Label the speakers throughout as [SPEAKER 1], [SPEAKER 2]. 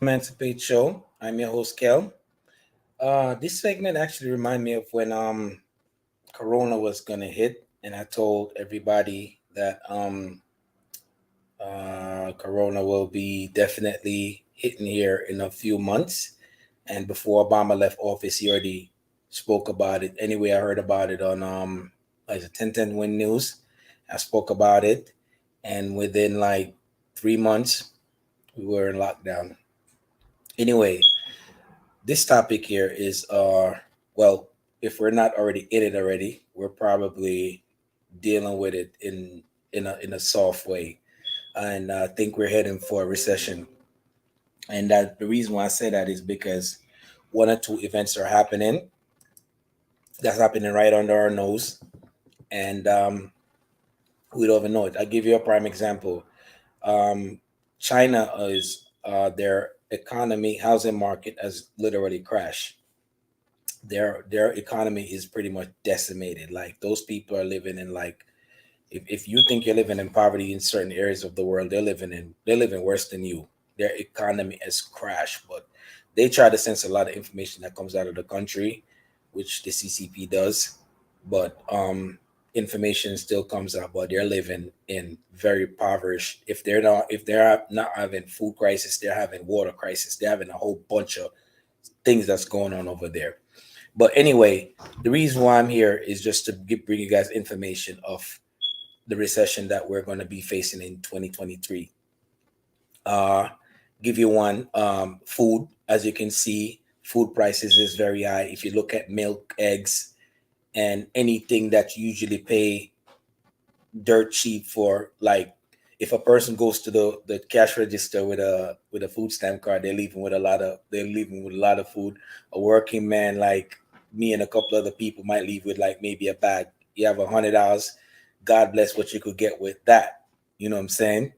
[SPEAKER 1] Emancipate Show. I'm your host, Kel. This segment actually reminds me of when Corona was gonna hit, and I told everybody that Corona will be definitely hitting here in a few months. And before Obama left office, he already spoke about it. Anyway, I heard about it on like the 1010 Win News. I spoke about it, and within like 3 months, we were in lockdown. Anyway, this topic here is well, if we're not already in it already, we're probably dealing with it in a soft way, and I think we're heading for a recession. And that the reason why I say that is because one or two events are happening that's happening right under our nose, and we don't even know it. I'll give you a prime example. Um, China is their economy, housing market has literally crashed. Their economy is pretty much decimated. Like those people are living in like, if you think you're living in poverty in certain areas of the world, they're living worse than you. Their economy has crashed, but they try to censor a lot of information that comes out of the country, which the CCP does. But information still comes out, but they're living in very impoverished. If they're not having food crisis, they're having water crisis. They're having a whole bunch of things that's going on over there. But anyway, the reason why I'm here is just to bring you guys information of the recession that we're going to be facing in 2023. Uh, give you one. Food, as you can see, food prices is very high. If you look at milk, eggs, and anything that you usually pay dirt cheap for, like if a person goes to the cash register with a food stamp card, they're leaving with a lot of food. A working man like me and a couple other people might leave with like maybe a bag. You have $100. God bless what you could get with that. You know what I'm saying?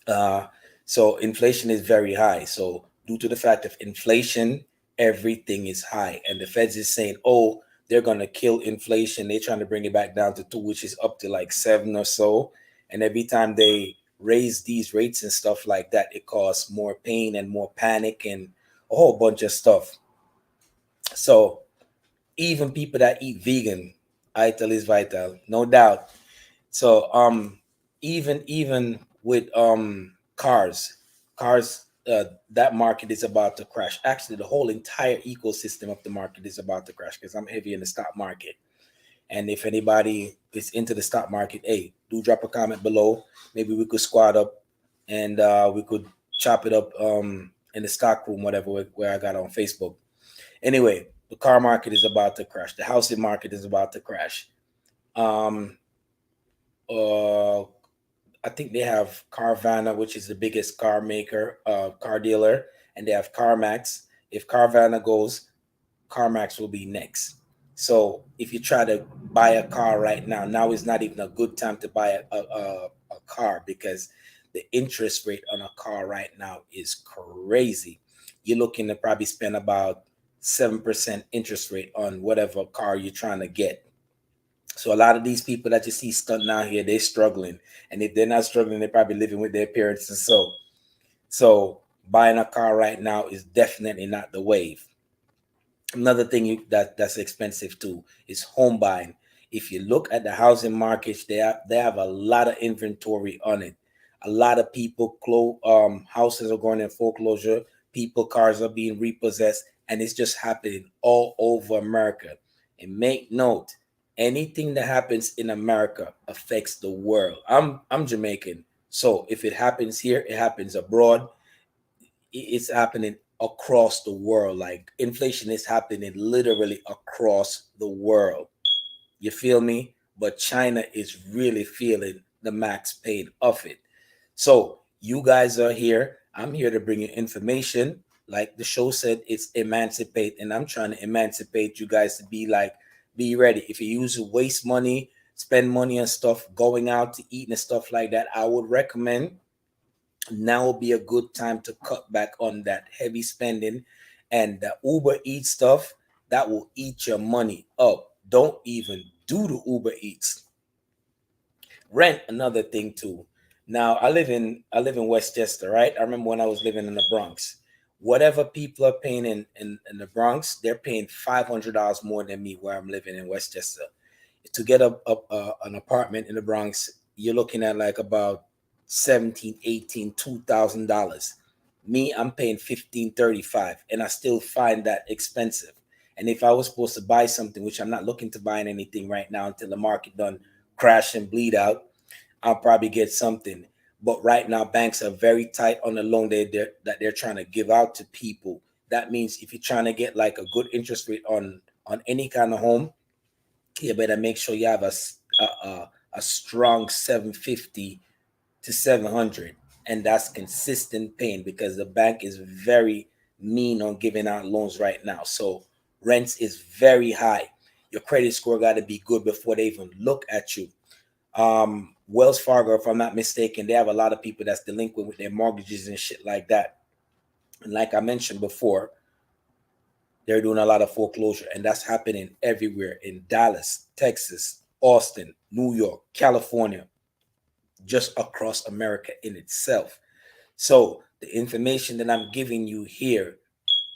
[SPEAKER 1] Uh, so inflation is very high. So due to the fact of inflation, everything is high, and the Feds is saying, "Oh, they're gonna kill inflation." They're trying to bring it back down to 2, which is up to like 7 or so. And every time they raise these rates and stuff like that, it causes more pain and more panic and a whole bunch of stuff. So even people that eat vegan, ital is vital, no doubt. So even with cars, that market is about to crash. Actually, the whole entire ecosystem of the market is about to crash because I'm heavy in the stock market. And if anybody is into the stock market, hey, do drop a comment below. Maybe we could squad up and we could chop it up in the stock room, whatever, where I got on Facebook. Anyway, the car market is about to crash. The housing market is about to crash. Um, uh, I think they have Carvana, which is the biggest car maker, car dealer, and they have CarMax. If Carvana goes, CarMax will be next. So if you try to buy a car right now, now is not even a good time to buy a car because the interest rate on a car right now is crazy. You're looking to probably spend about 7% interest rate on whatever car you're trying to get. So a lot of these people that you see stunting out here, they're struggling, and if they're not struggling, they're probably living with their parents. And so buying a car right now is definitely not the wave. Another thing that's expensive too is home buying. If you look at the housing markets, they have a lot of inventory on it. A lot of people houses are going in foreclosure. People cars are being repossessed, and it's just happening all over America. And make note, anything that happens in America affects the world. I'm Jamaican, so if it happens here, it happens abroad. It's happening across the world. Like inflation is happening literally across the world. You feel me? But China is really feeling the max pain of it. So you guys are here. I'm here to bring you information. Like the show said, it's emancipate, and I'm trying to emancipate you guys to be like, be ready. If you use to waste money, spend money on stuff, going out to eat and stuff like that, I would recommend now will be a good time to cut back on that heavy spending and the Uber Eats stuff that will eat your money up. Don't even do the Uber Eats. Rent, another thing too. Now I live in Westchester, right? I remember when I was living in the Bronx. Whatever people are paying in the Bronx, they're paying $500 more than me where I'm living in Westchester. To get an apartment in the Bronx, you're looking at like about 17, 18, $2,000. Me, I'm paying 1535, and I still find that expensive. And if I was supposed to buy something, which I'm not looking to buy anything right now until the market done crash and bleed out, I'll probably get something. But right now, banks are very tight on the loan that they're trying to give out to people. That means if you're trying to get like a good interest rate on any kind of home, you better make sure you have a strong 750 to 700, and that's consistent paying because the bank is very mean on giving out loans right now. So rents is very high. Your credit score got to be good before they even look at you. Wells Fargo, if I'm not mistaken, they have a lot of people that's delinquent with their mortgages and shit like that. And like I mentioned before, they're doing a lot of foreclosure, and that's happening everywhere in Dallas, Texas, Austin, New York, California, just across America in itself. So the information that I'm giving you here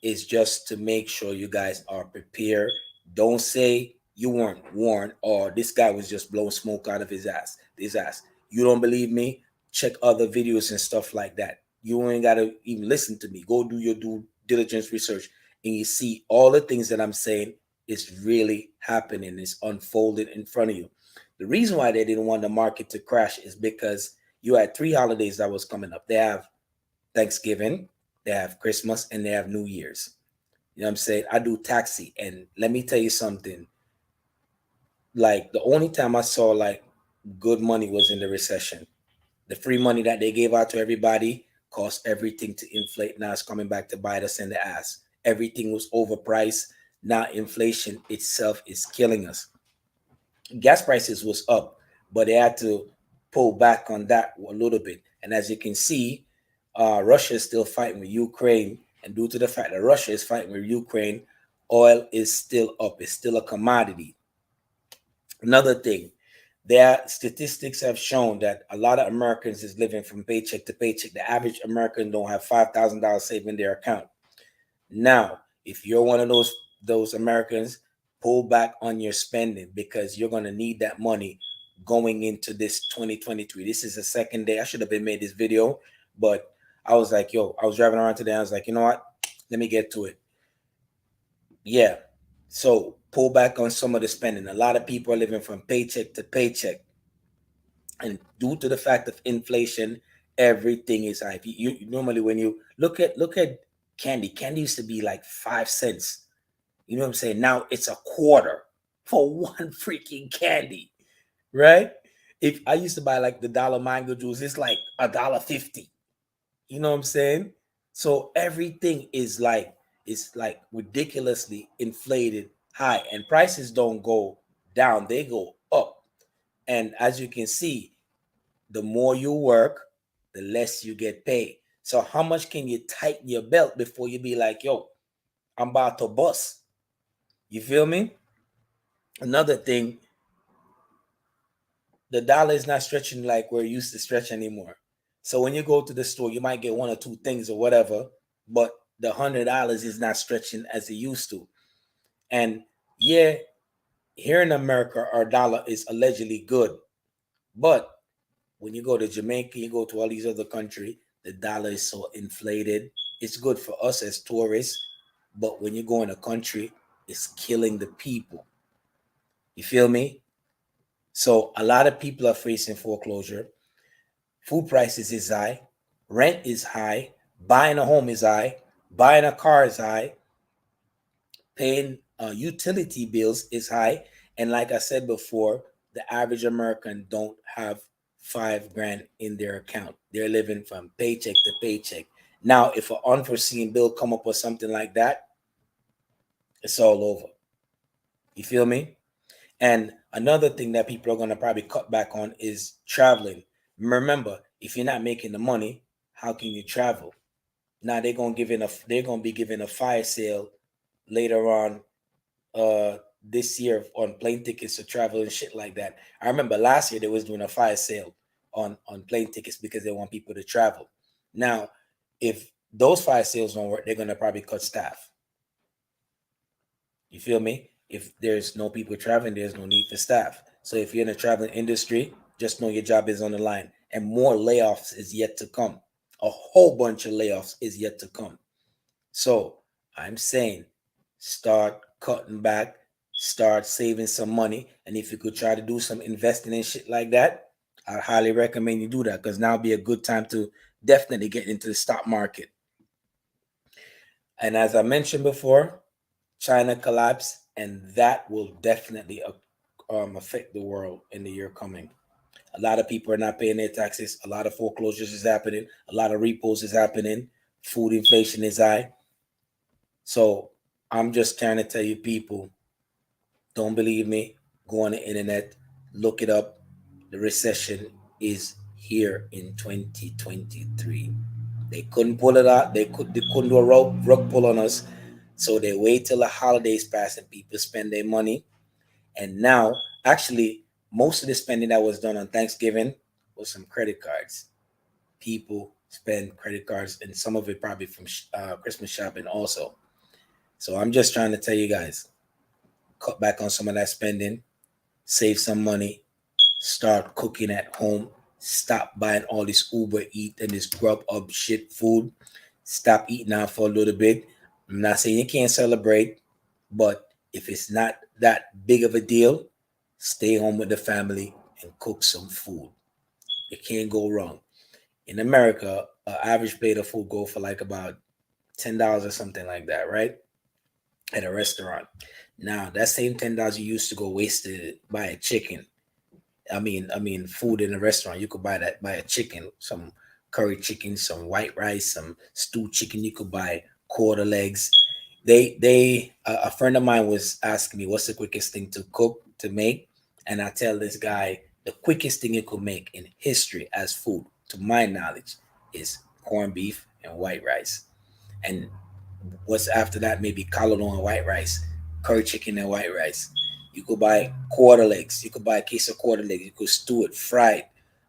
[SPEAKER 1] is just to make sure you guys are prepared. Don't say you weren't warned or this guy was just blowing smoke out of his ass. His ass. You don't believe me? Check other videos and stuff like that. You ain't gotta even listen to me. Go do your due diligence research, and you see all the things that I'm saying is really happening. It's unfolded in front of you. The reason why they didn't want the market to crash is because you had three holidays that was coming up. They have Thanksgiving, they have Christmas, and they have New Year's. You know what I'm saying? I do taxi, and let me tell you something. Like the only time I saw like good money was in the recession. The free money that they gave out to everybody caused everything to inflate. Now it's coming back to bite us in the ass. Everything was overpriced. Now inflation itself is killing us. Gas prices was up, but they had to pull back on that a little bit. And as you can see, Russia is still fighting with Ukraine, and due to the fact that Russia is fighting with Ukraine, oil is still up. It's still a commodity. Another thing, their statistics have shown that a lot of Americans is living from paycheck to paycheck. The average American don't have $5,000 saved in their account. Now, if you're one of those Americans, pull back on your spending because you're gonna need that money going into this 2023. This is the second day. I should have been made this video, but I was like, yo, I was driving around today. I was like, you know what? Let me get to it. Yeah. So pull back on some of the spending. A lot of people are living from paycheck to paycheck. And due to the fact of inflation, everything is high. You normally when you look at candy used to be like 5 cents. You know what I'm saying? Now it's a quarter for one freaking candy, right? If I used to buy like the dollar mango juice, it's like $1.50. You know what I'm saying? So everything is like ridiculously inflated high, and prices don't go down, they go up. And as you can see, the more you work, the less you get paid. So how much can you tighten your belt before you be like, yo, I'm about to bust? You feel me? Another thing, the dollar is not stretching like we're used to stretch anymore. So when you go to the store, you might get one or two things or whatever, but the $100 is not stretching as it used to. And yeah, here in America, our dollar is allegedly good, but when you go to Jamaica, you go to all these other countries, the dollar is so inflated. It's good for us as tourists, but when you go in a country, it's killing the people. You feel me? So a lot of people are facing foreclosure. Food prices is high, rent is high, buying a home is high, buying a car is high, paying utility bills is high, and like I said before, the average American don't have 5 grand in their account. They're living from paycheck to paycheck. Now, if an unforeseen bill come up or something like that, it's all over. You feel me? And another thing that people are going to probably cut back on is traveling. Remember, if you're not making the money, how can you travel? Now they're gonna be giving a fire sale later on this year on plane tickets to travel and shit like that. I remember last year they was doing a fire sale on plane tickets because they want people to travel. Now, if those fire sales don't work, they're gonna probably cut staff. You feel me? If there's no people traveling, there's no need for staff. So if you're in the traveling industry, just know your job is on the line, and more layoffs is yet to come. A whole bunch of layoffs is yet to come. So I'm saying, start cutting back, start saving some money, and if you could try to do some investing and shit like that, I highly recommend you do that, because now would be a good time to definitely get into the stock market. And as I mentioned before, China collapse, and that will definitely affect the world in the year coming. A lot of people are not paying their taxes. A lot of foreclosures is happening. A lot of repos is happening. Food inflation is high. So I'm just trying to tell you, people, don't believe me, go on the internet, look it up. The recession is here in 2023. They couldn't pull it out. They couldn't do a rug pull on us. So they wait till the holidays pass and people spend their money. And now, actually, most of the spending that was done on Thanksgiving was some credit cards. People spend credit cards, and some of it probably from Christmas shopping also. So I'm just trying to tell you guys, cut back on some of that spending, save some money, start cooking at home, stop buying all this Uber Eat and this Grub Up shit food. Stop eating out for a little bit. I'm not saying you can't celebrate, but if it's not that big of a deal, stay home with the family and cook some food. It can't go wrong. In America, an average plate of food go for like about $10 or something like that, right? At a restaurant. Now that same $10 you used to go wasted buy a chicken. I mean, food in a restaurant. You could buy a chicken, some curry chicken, some white rice, some stewed chicken. You could buy quarter legs. A friend of mine was asking me what's the quickest thing to cook to make, and I tell this guy the quickest thing you could make in history as food, to my knowledge, is corned beef and white rice. And what's after that? Maybe collard and white rice, curry chicken and white rice. You could buy quarter legs. You could buy a case of quarter legs. You could stew it, fry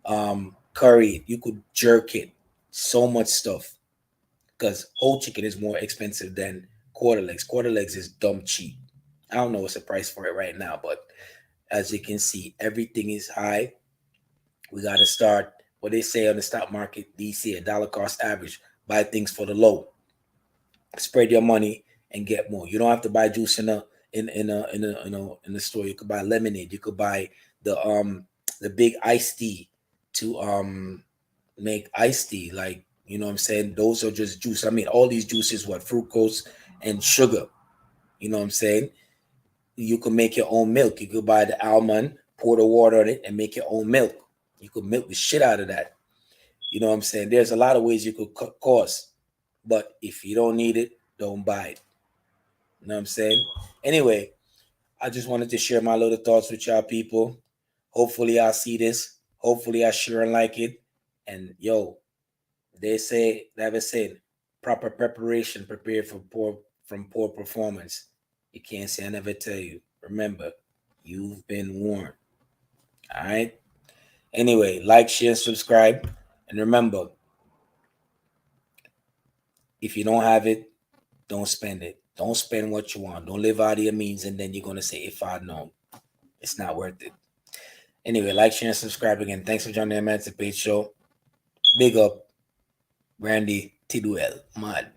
[SPEAKER 1] it, curry it. You could jerk it. So much stuff. Because whole chicken is more expensive than quarter legs. Quarter legs is dumb cheap. I don't know what's the price for it right now, but as you can see, everything is high. We got to start what they say on the stock market, DC, a dollar cost average. Buy things for the low. Spread your money and get more. You don't have to buy juice in the store. You could buy lemonade. You could buy the big iced tea to make iced tea. Like, you know what I'm saying? Those are just juice. I mean, all these juices, what, fructose and sugar. You know what I'm saying? You can make your own milk. You could buy the almond, pour the water on it, and make your own milk. You could milk the shit out of that. You know what I'm saying? There's a lot of ways you could cut costs. But if you don't need it, don't buy it. You know what I'm saying? Anyway, I just wanted to share my little thoughts with y'all people. Hopefully I'll see this. Hopefully I share and like it. And yo, they have a saying, proper preparation prepare for poor performance. You can't say I never tell you. Remember, you've been warned. All right. Anyway, like, share, subscribe. And remember, if you don't have it, don't spend it. Don't spend what you want. Don't live out of your means, and then you're gonna say, if I'd known. It's not worth it. Anyway, like, share, and subscribe again. Thanks for joining the Emancipate Show. Big up, Randy Tidwell. Mud.